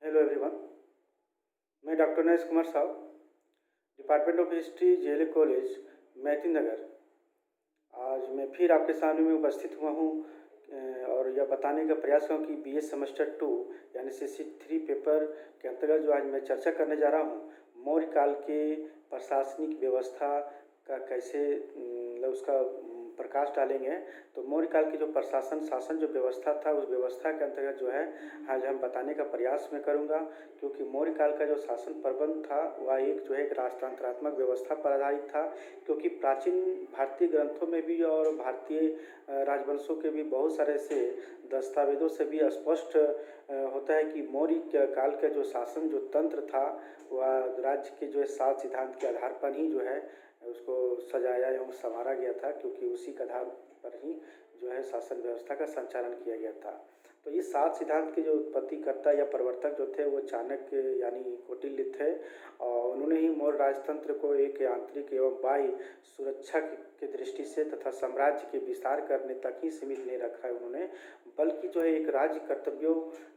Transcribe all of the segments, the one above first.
Hello everyone. मैं doctor Naresh Kumar साहब, department of history, JLA college, Maiti Nagar. आज मैं फिर आपके सामने में उपस्थित हुआ हूँ और यह बताने का प्रयास करूँ कि बीए सेमेस्टर 2 यानी सीसी 3 पेपर के अंतर्गत जो आज मैं चर्चा करने जा रहा हूँ, मौर्य काल के प्रशासनिक व्यवस्था का कैसे मतलब उसका प्रकाश डालेंगे। तो मौर्य काल की जो प्रशासन शासन जो व्यवस्था था, उस व्यवस्था के अंतर्गत जो है आज हम बताने का प्रयास मैं करूँगा। क्योंकि मौर्य काल का जो शासन प्रबंध था वह एक जो है एक राजतंत्रात्मक व्यवस्था पर आधारित था। क्योंकि प्राचीन भारतीय ग्रंथों में भी और भारतीय राजवंशों के भी बहुत सारे ऐसे दस्तावेजों से भी स्पष्ट होता है कि मौर्य काल का जो शासन जो तंत्र था वह राज्य के जो है 7 सिद्धांत के आधार पर ही जो है उसको सजाया एवं संवारा गया था। क्योंकि उसी के आधार पर ही जो है शासन व्यवस्था का संचालन किया गया था। तो ये 7 सिद्धांत के जो उत्पत्तिकर्ता या प्रवर्तक जो थे वो चाणक्य यानी कौटिल्य थे। और उन्होंने ही मौर्य राजतंत्र को एक आंतरिक एवं बाह्य सुरक्षा की दृष्टि से तथा साम्राज्य के विस्तार करने तक ही सीमित नहीं रखा है उन्होंने, बल्कि जो है एक राज्य कर्तव्यों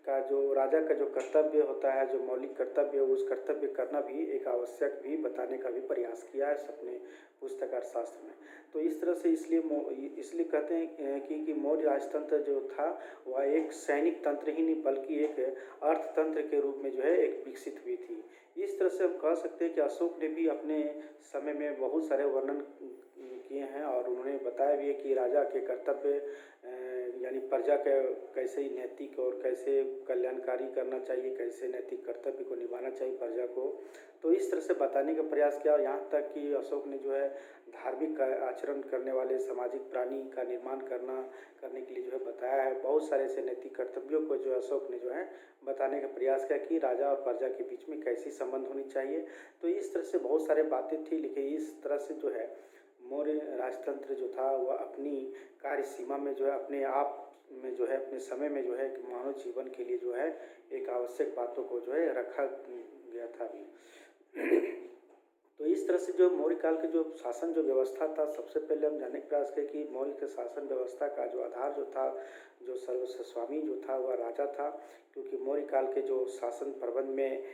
का जो राजा का जो कर्तव्य होता है, जो मौलिक कर्तव्य, उस कर्तव्य करना भी एक आवश्यक भी बताने का भी प्रयास किया है अपने पुस्तकार शास्त्र में। तो इस तरह से इसलिए कहते हैं कि मौर्य राजतंत्र जो था वह एक सैनिक तंत्र ही नहीं बल्कि एक अर्थतंत्र के रूप में जो है एक विकसित हुई थी। इस तरह से हम कह सकते हैं कि अशोक ने भी अपने समय में बहुत सारे वर्णन किए हैं और उन्होंने बताया भी है कि राजा के कर्तव्य यानी प्रजा के कैसे नैतिक और कैसे कल्याणकारी करना चाहिए, कैसे नैतिक कर्तव्य को निभाना चाहिए प्रजा को। तो इस तरह से बताने का प्रयास किया और यहाँ तक कि अशोक ने जो है धार्मिक आचरण करने वाले सामाजिक प्राणी का निर्माण करने के लिए जो है बताया है। बहुत सारे ऐसे नैतिक कर्तव्यों को जो अशोक ने जो है बताने का प्रयास किया कि राजा और प्रजा के बीच में कैसी संबंध होनी चाहिए। तो इस तरह से बहुत सारे बातें थी, लेकिन इस तरह से जो है मौर्य राजतंत्र जो था वह अपनी कार्य सीमा में जो है अपने आप में जो है अपने समय में जो है मानव जीवन के लिए जो है एक आवश्यक बातों को जो है रखा गया था भी। तो इस तरह से जो मौर्य काल के जो शासन जो व्यवस्था था, सबसे पहले हम जानने का प्रयास करें कि मौर्य के शासन व्यवस्था का जो आधार जो था, जो सर्वस्व स्वामी जो था वह राजा था। क्योंकि मौर्य काल के जो शासन प्रबंध में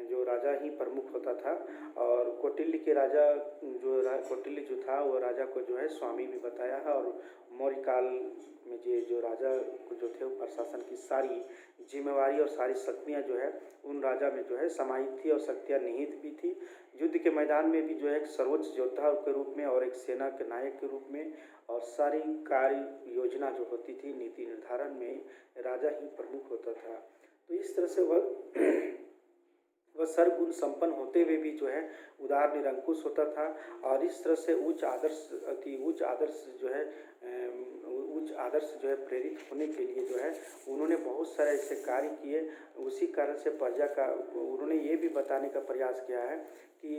जो राजा ही प्रमुख होता था और कौटिल्य के राजा कौटिल्य जो था वो राजा को जो है स्वामी भी बताया है। और मौर्य काल में जो राजा जो थे वो प्रशासन की सारी जिम्मेवारी और सारी शक्तियाँ जो है उन राजा में जो है समाहित थी और शक्तियाँ निहित भी थी। युद्ध के मैदान में भी जो है एक सर्वोच्च योद्धा के रूप में और एक सेना के नायक के रूप में और सारी कार्य योजना जो होती थी नीति निर्धारण में राजा ही प्रमुख होता था। तो इस तरह से वह सर्वगुण संपन्न होते हुए भी जो है उदार निरंकुश होता था। और इस तरह से उच्च आदर्श जो है प्रेरित होने के लिए जो है उन्होंने बहुत सारे ऐसे कार्य किए। उसी कारण से प्रजा का उन्होंने ये भी बताने का प्रयास किया है कि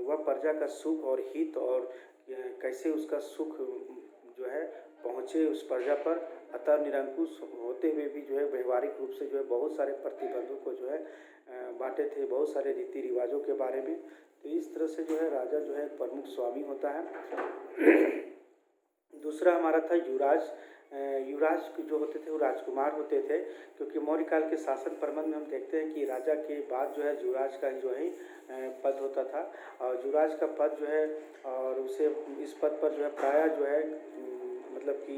वह प्रजा का सुख और हित और कैसे उसका सुख जो है पहुँचे उस प्रजा पर। अतः निरंकुश होते हुए भी जो है व्यवहारिक रूप से जो है बहुत सारे प्रतिबंधों को जो है बांटे थे, बहुत सारे रीति रिवाजों के बारे में। तो इस तरह से जो है राजा जो है प्रमुख स्वामी होता है। दूसरा हमारा था युवराज। युवराज जो होते थे वो राजकुमार होते थे। क्योंकि मौर्य काल के शासन प्रबंध में हम देखते हैं कि राजा के बाद जो है युवराज का जो है पद होता था। और युवराज का पद जो है और उसे इस पद पर जो है प्रायः जो है मतलब कि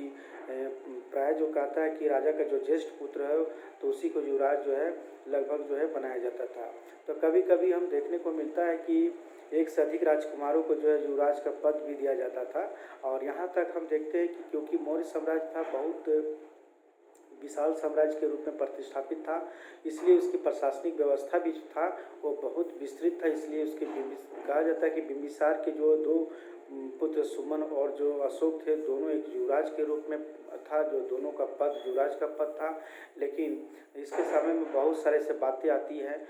प्रायः जो कहता है कि राजा का जो ज्येष्ठ पुत्र है तो उसी को युवराज जो है लगभग जो है बनाया जाता था। तो कभी कभी हम देखने को मिलता है कि एक से अधिक राजकुमारों को जो है युवराज का पद भी दिया जाता था। और यहाँ तक हम देखते हैं कि क्योंकि मौर्य साम्राज्य था बहुत विशाल साम्राज्य के रूप में प्रतिष्ठापित था, इसलिए उसकी प्रशासनिक व्यवस्था भी था वो बहुत विस्तृत था। इसलिए उसके कहा जाता है कि बिंबिसार के जो 2 पुत्र सुमन और जो अशोक थे दोनों एक युवराज के रूप में था, जो दोनों का पद युवराज का पद था। लेकिन इसके समय में बहुत सारे ऐसे बातें आती हैं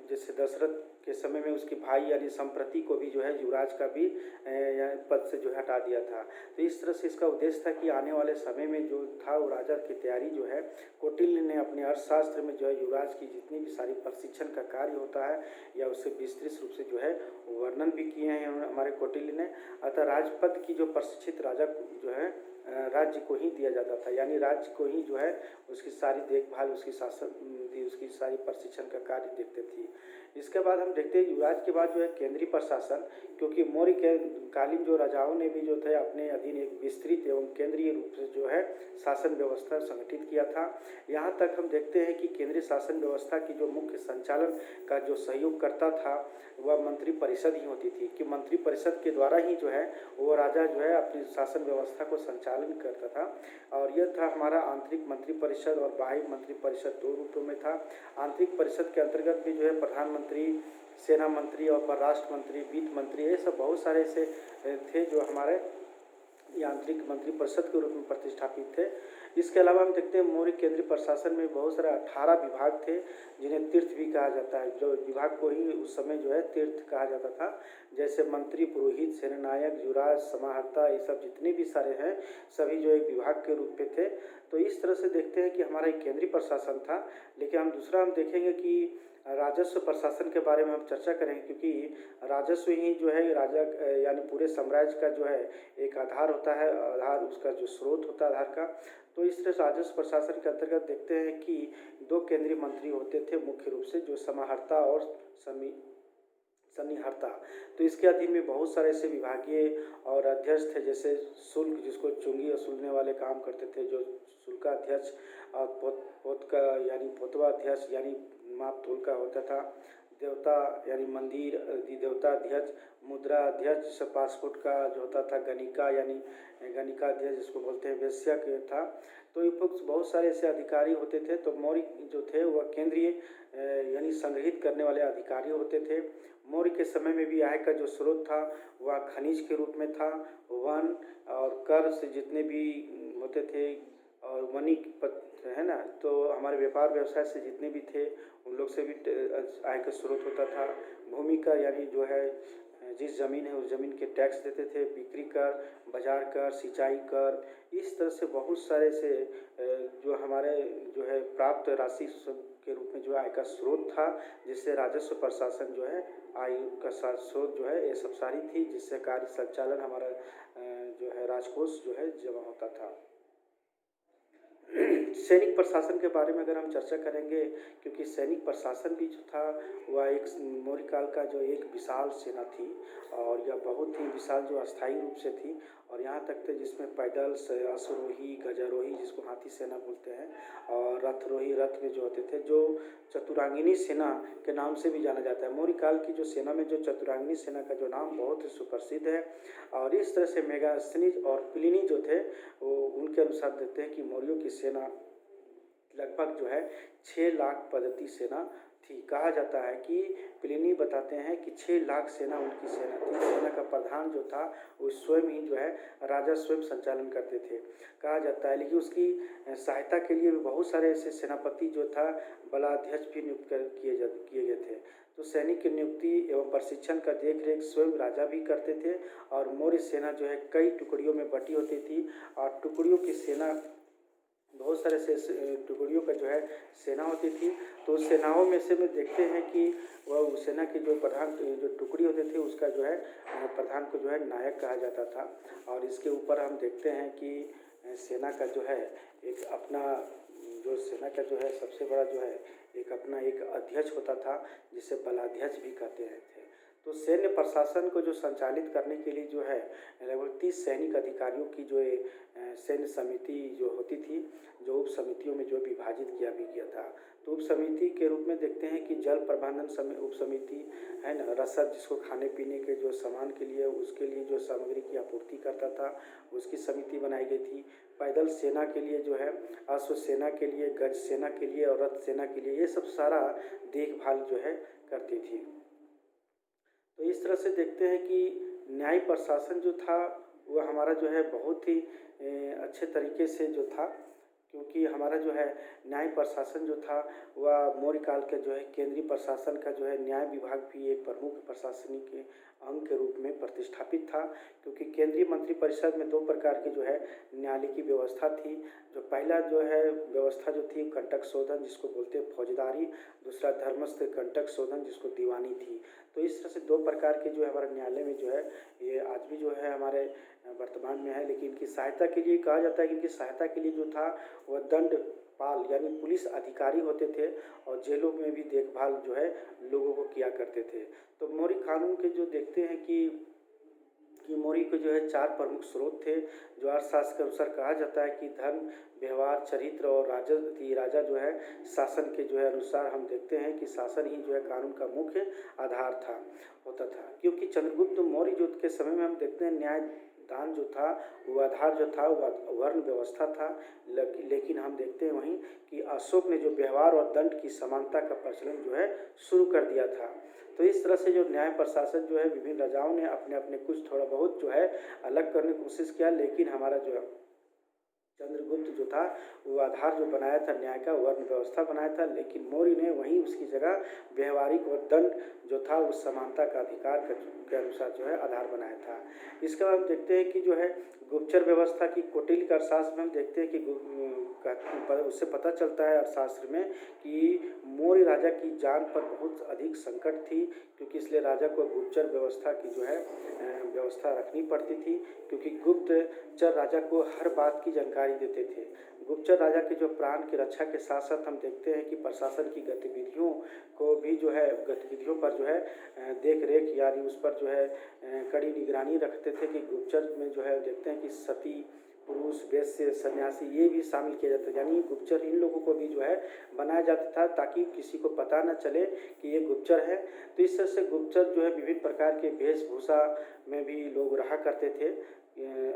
जैसे दशरथ के समय में उसके भाई यानी संप्रति को भी जो है युवराज का भी पद से जो हटा दिया था। तो इस तरह से इसका उद्देश्य था कि आने वाले समय में जो था वो राजा की तैयारी जो है कौटिल्य ने अपने अर्थशास्त्र में जो है युवराज की जितनी भी सारी प्रशिक्षण का कार्य होता है या उसे विस्तृत रूप से जो है वर्णन भी किए हैं हमारे कौटिल्य ने। अतः राजपद की जो प्रशिक्षित राजा जो है राज्य को ही दिया जाता था, यानी राज्य को ही जो है उसकी सारी देखभाल, उसकी शासन, उसकी सारी प्रशिक्षण का कार्य देखते थे। इसके बाद हम देखते हैं युवराज के बाद जो है केंद्रीय प्रशासन, क्योंकि मौर्य के कालीन जो राजाओं ने भी जो थे अपने अधीन एक विस्तृत एवं केंद्रीय रूप से जो है शासन व्यवस्था संगठित किया था। यहाँ तक हम देखते हैं कि केंद्रीय शासन व्यवस्था की जो मुख्य संचालन का जो सहयोग करता था वह मंत्री परिषद ही होती थी, कि मंत्री परिषद के द्वारा ही जो है वो राजा जो है अपनी शासन व्यवस्था को संचालन करता था। और यह था हमारा आंतरिक मंत्री परिषद और बाह्य मंत्री परिषद, दो रूपों में था। आंतरिक परिषद के अंतर्गत भी जो है प्रधानमंत्री, सेना मंत्री और परराष्ट्र मंत्री, वित्त मंत्री, ये सब बहुत सारे ऐसे थे जो हमारे आंतरिक मंत्री परिषद के रूप में प्रतिष्ठापित थे। इसके अलावा हम देखते हैं मौर्य केंद्रीय प्रशासन में बहुत सारे 18 विभाग थे जिन्हें तीर्थ भी कहा जाता है, जो विभाग को ही उस समय जो है तीर्थ कहा जाता था। जैसे मंत्री, पुरोहित, सेनानायक, युवराज, समाहर्ता, ये सब जितने भी सारे हैं सभी जो एक विभाग के रूप में थे। तो इस तरह से देखते हैं कि हमारा एक केंद्रीय प्रशासन था। लेकिन हम देखेंगे कि राजस्व प्रशासन के बारे में हम चर्चा करेंगे, क्योंकि राजस्व ही जो है राजा यानी पूरे साम्राज्य का जो है एक आधार होता है, आधार उसका जो स्रोत होता है आधार का। तो इस तरह राजस्व प्रशासन के अंतर्गत देखते हैं कि 2 केंद्रीय मंत्री होते थे मुख्य रूप से, जो समाहर्ता और सन्निहर्ता। तो इसके अधीन में बहुत सारे ऐसे विभागीय और अध्यक्ष थे, जैसे शुल्क, जिसको चुंगी वसूलने वाले काम करते थे, जो शुल्काध्यक्ष, और पोत का यानी पोतवा अध्यक्ष यानी माप तोल का होता था, देवता यानी मंदिर देवता अध्यक्ष, मुद्रा अध्यक्ष, पासपोर्ट का जो होता था, गणिका यानी गणिका अध्यक्ष जिसको बोलते हैं, वेश्या के था। तो ये बहुत सारे ऐसे अधिकारी होते थे। तो मौर्य जो थे वह केंद्रीय यानी संग्रहित करने वाले अधिकारी होते थे। मौर्य के समय में भी आय का जो स्रोत था वह खनिज के रूप में था। वन और कर से जितने भी होते थे और वणिक है ना, तो हमारे व्यापार व्यवसाय से जितने भी थे उन लोग से भी आय का स्रोत होता था। भूमि का यानी जो है जिस ज़मीन है उस ज़मीन के टैक्स देते थे, बिक्री कर, बाजार कर, सिंचाई कर, इस तरह से बहुत सारे से जो हमारे जो है प्राप्त राशि के रूप में जो आय का स्रोत था, जिससे राजस्व प्रशासन जो है आय का स्रोत जो है ये सब सारी थी, जिससे कार्य संचालन हमारा जो है राजकोष जो है जमा होता था। सैनिक प्रशासन के बारे में अगर हम चर्चा करेंगे, क्योंकि सैनिक प्रशासन भी जो था वह एक मौर्य काल का जो एक विशाल सेना थी, और यह बहुत ही विशाल जो अस्थायी रूप से थी, और यहाँ तक थे जिसमें पैदल, अश्वरोही, गजारोही जिसको हाथी सेना बोलते हैं, और रथरोही, रथ में जो होते थे, जो चतुरांगिनी सेना के नाम से भी जाना जाता है। मौर्य काल की जो सेना में जो चतुरांगिनी सेना का जो नाम बहुत ही सुप्रसिद्ध है। और इस तरह से मेगास्थनीज और प्लिनी जो थे वो उनके अनुसार देते हैं कि मौर्यों की सेना लगभग जो है 6 लाख पद्धति सेना थी। कहा जाता है कि प्लिनी बताते हैं कि 6 लाख सेना उनकी सेना थी। सेना का प्रधान जो था वो स्वयं ही जो है राजा स्वयं संचालन करते थे कहा जाता है। लेकिन उसकी सहायता के लिए भी बहुत सारे ऐसे सेनापति जो था बलाध्यक्ष भी नियुक्त किए गए थे। तो सैनिक की नियुक्ति एवं प्रशिक्षण का देखरेख स्वयं राजा भी करते थे। और मौर्य सेना जो है कई टुकड़ियों में बटी होती थी, और टुकड़ियों की सेना बहुत सारे से टुकड़ियों का जो है सेना होती थी। तो सेनाओं में से में देखते हैं कि वह सेना की जो प्रधान जो टुकड़ी होते थे उसका जो है प्रधान को जो है नायक कहा जाता था। और इसके ऊपर हम देखते हैं कि सेना का जो है एक अपना जो सेना का जो है सबसे बड़ा जो है एक अपना एक अध्यक्ष होता था, जिसे बलाध्यक्ष भी कहते थे। तो सैन्य प्रशासन को जो संचालित करने के लिए जो है लगभग 30 सैनिक अधिकारियों की जो सैन्य समिति जो होती थी, जो उप समितियों में जो विभाजित किया भी गया था। तो उप समिति के रूप में देखते हैं कि जल प्रबंधन उप समिति है ना, रसद जिसको खाने पीने के जो सामान के लिए उसके लिए जो सामग्री की आपूर्ति करता था उसकी समिति बनाई गई थी। पैदल सेना के लिए जो है, अश्व सेना के लिए, गज सेना के लिए और रथ सेना के लिए, ये सब सारा देखभाल जो है करती थी। तो इस तरह से देखते हैं कि न्याय प्रशासन जो था वह हमारा जो है बहुत ही अच्छे तरीके से जो था, क्योंकि हमारा जो है न्याय प्रशासन जो था वह मौर्य काल के जो है केंद्रीय प्रशासन का जो है न्याय विभाग भी एक प्रमुख प्रशासनिक अंग के रूप में प्रतिष्ठापित था। क्योंकि केंद्रीय मंत्री परिषद में 2 प्रकार की जो है न्यायालय की व्यवस्था थी। जो पहला जो है व्यवस्था जो थी कंटक शोधन जिसको बोलते हैं फौजदारी, दूसरा धर्मस्थ कंटक शोधन जिसको दीवानी थी। तो इस तरह से 2 प्रकार के जो है हमारे न्यायालय में जो है ये आज भी जो है हमारे वर्तमान में है, लेकिन इनकी सहायता के लिए कहा जाता है कि इनकी सहायता के लिए जो था वह दंडपाल यानी पुलिस अधिकारी होते थे और जेलों में भी देखभाल जो है लोगों को किया करते थे। तो मौर्य कानून के जो देखते हैं कि मौर्य के जो है 4 प्रमुख स्रोत थे, जो अर्थशास्त्र के अनुसार कहा जाता है कि धर्म, व्यवहार, चरित्र और राजा जो है शासन के जो है अनुसार हम देखते हैं कि शासन ही जो है कानून का मुख्य आधार होता था। क्योंकि चंद्रगुप्त मौर्य जो के समय में हम देखते हैं न्याय दान जो था वो आधार जो था वो वर्ण व्यवस्था था, लेकिन हम देखते हैं वहीं कि अशोक ने जो व्यवहार और दंड की समानता का प्रचलन जो है शुरू कर दिया था। तो इस तरह से जो न्याय प्रशासन जो है विभिन्न राजाओं ने अपने अपने कुछ थोड़ा बहुत जो है अलग करने की कोशिश किया, लेकिन हमारा जो चंद्रगुप्त जो था वो आधार जो बनाया था न्याय का वर्ण व्यवस्था बनाया था, लेकिन मौर्य ने वहीं उसकी जगह व्यवहारिक और दंड जो था उस समानता का अधिकार के अनुसार जो है आधार बनाया था। इसके बाद हम देखते हैं कि जो है गुप्तचर व्यवस्था की कौटिल्य के अर्थशास्त्र में हम देखते हैं कि उससे पता चलता है अर्थशास्त्र में कि मौर्य राजा की जान पर बहुत अधिक संकट थी, क्योंकि इसलिए राजा को गुप्तचर व्यवस्था की जो है व्यवस्था रखनी पड़ती थी, क्योंकि गुप्तचर राजा को हर बात की जानकारी देते थे। गुप्तचर राजा के जो प्राण की रक्षा के साथ साथ हम देखते हैं कि प्रशासन की गतिविधियों को भी जो है गतिविधियों पर जो है देख रेख यानी उस पर जो है कड़ी निगरानी रखते थे। कि गुप्तचर में जो है देखते हैं कि सती, पुरुष, वैश्य, सन्यासी ये भी शामिल किया जाता है, यानी गुप्तचर इन लोगों को भी जो है बनाया जाता था ताकि किसी को पता न चले कि ये गुप्तचर है। तो इस तरह से गुप्तचर जो है विभिन्न प्रकार के वेशभूषा में भी लोग रहा करते थे।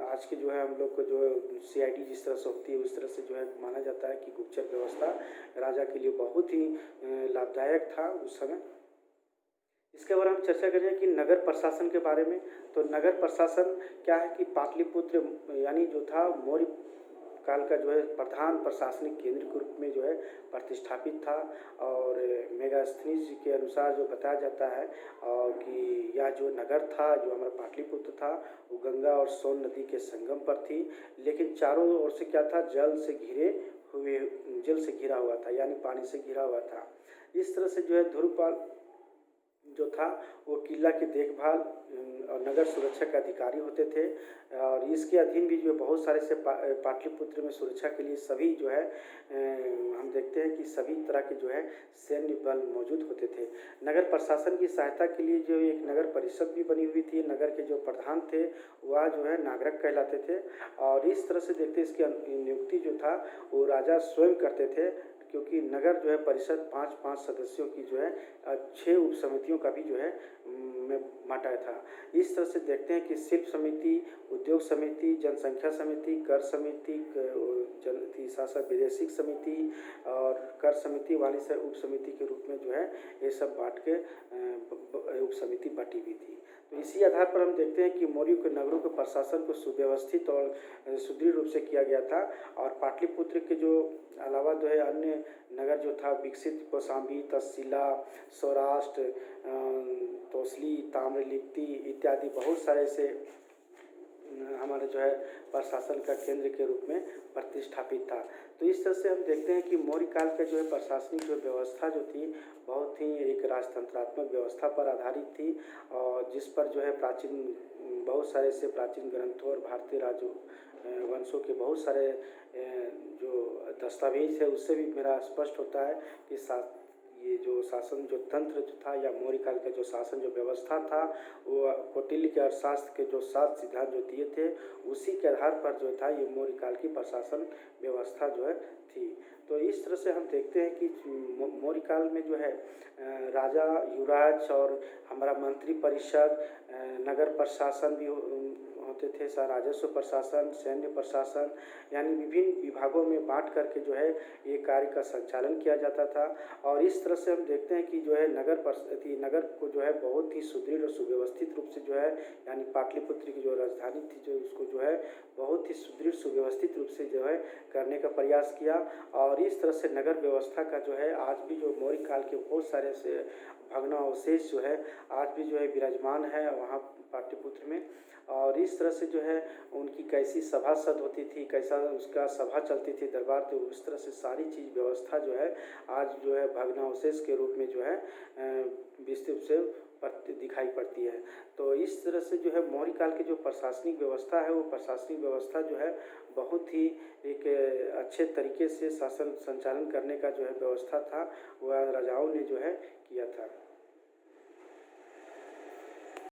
आज के जो है हम लोग को जो CID जिस तरह से होती है उस तरह से जो है माना जाता है कि गुप्तचर व्यवस्था राजा के लिए बहुत ही लाभदायक था उस समय। इसके बारे में हम चर्चा करें कि नगर प्रशासन के बारे में। तो नगर प्रशासन क्या है कि पाटलिपुत्र यानी जो था मौर्य काल का जो है प्रधान प्रशासनिक केंद्र के रूप में जो है प्रतिष्ठापित था, और मेगास्थनीज के अनुसार जो बताया जाता है और कि यह जो नगर था जो हमारा पाटलिपुत्र था वो गंगा और सोन नदी के संगम पर थी, लेकिन चारों ओर से क्या था जल से घिरा हुआ था यानी पानी से घिरा हुआ था। इस तरह से जो है ध्रुवपाल जो था वो किला की देखभाल और नगर सुरक्षा के अधिकारी होते थे, और इसके अधीन भी जो बहुत सारे से पाटलिपुत्र में सुरक्षा के लिए सभी जो है हम देखते हैं कि सभी तरह के जो है सैन्य बल मौजूद होते थे। नगर प्रशासन की सहायता के लिए जो एक नगर परिषद भी बनी हुई थी। नगर के जो प्रधान थे वह जो है नागरिक कहलाते थे, और इस तरह से देखते इसकी नियुक्ति जो था वो राजा स्वयं करते थे, क्योंकि नगर जो है परिषद 5-5 सदस्यों की जो है 6 उप समितियों का भी जो है में बांटा था। इस तरह से देखते हैं कि शिल्प समिति, उद्योग समिति, जनसंख्या समिति, कर समिति, शासक विदेशिक समिति और कर समिति वाली से उप समिति के रूप में जो है ये सब बांट के उप समिति बांटी हुई थी। तो इसी आधार पर हम देखते हैं कि मौर्य के नगरों के प्रशासन को सुव्यवस्थित और सुदृढ़ रूप से किया गया था, और पाटलिपुत्र के जो अलावा जो है अन्य नगर जो था विकसित कौशाम्बी, तक्षशिला, सौराष्ट्र, तोसली, ताम्रलिप्ति इत्यादि बहुत सारे से हमारे जो है प्रशासन का केंद्र के रूप में प्रतिष्ठापित था। तो इस तरह से हम देखते हैं कि मौर्य काल का जो है प्रशासनिक जो व्यवस्था जो थी बहुत ही एक राजतंत्रात्मक व्यवस्था पर आधारित थी, और जिस पर जो है बहुत सारे से प्राचीन ग्रंथों और भारतीय वंशों के बहुत सारे जो दस्तावेज है उससे भी मेरा स्पष्ट होता है कि ये जो शासन जो तंत्र जो था या मौर्य काल का जो शासन जो व्यवस्था था वो कौटिल्य के अर्थशास्त्र के जो 7 सिद्धांत जो दिए थे उसी के आधार पर जो था ये मौर्य काल की प्रशासन व्यवस्था जो है थी। तो इस तरह से हम देखते हैं कि मौर्य काल में जो है राजा, युवराज और हमारा मंत्री परिषद, नगर प्रशासन भी होते थे, राजस्व प्रशासन, सैन्य प्रशासन, यानी विभिन्न विभागों में बांट करके जो है ये कार्य का संचालन किया जाता था। और इस तरह से हम देखते हैं कि जो है नगर को जो है बहुत ही सुदृढ़ और सुव्यवस्थित रूप से जो है यानी पाटलिपुत्र की जो राजधानी थी जो उसको जो है बहुत ही सुदृढ़ सुव्यवस्थित रूप से जो है करने का प्रयास किया। और इस तरह से नगर व्यवस्था का जो है आज भी जो मौर्य काल के बहुत सारे से भग्नावशेष जो है आज भी जो है विराजमान है वहाँ पाटलिपुत्र में। और इस तरह से जो है उनकी कैसी सभासद होती थी, कैसा उसका सभा चलती थी दरबार, तो उस तरह से सारी चीज़ व्यवस्था जो है आज जो है भग्नावशेष के रूप में जो है विस्तृत से दिखाई पड़ती है। तो इस तरह से जो है मौर्य काल की जो प्रशासनिक व्यवस्था है, वो प्रशासनिक व्यवस्था जो है बहुत ही एक अच्छे तरीके से शासन संचालन करने का जो है व्यवस्था था, वह राजाओं ने जो है किया था।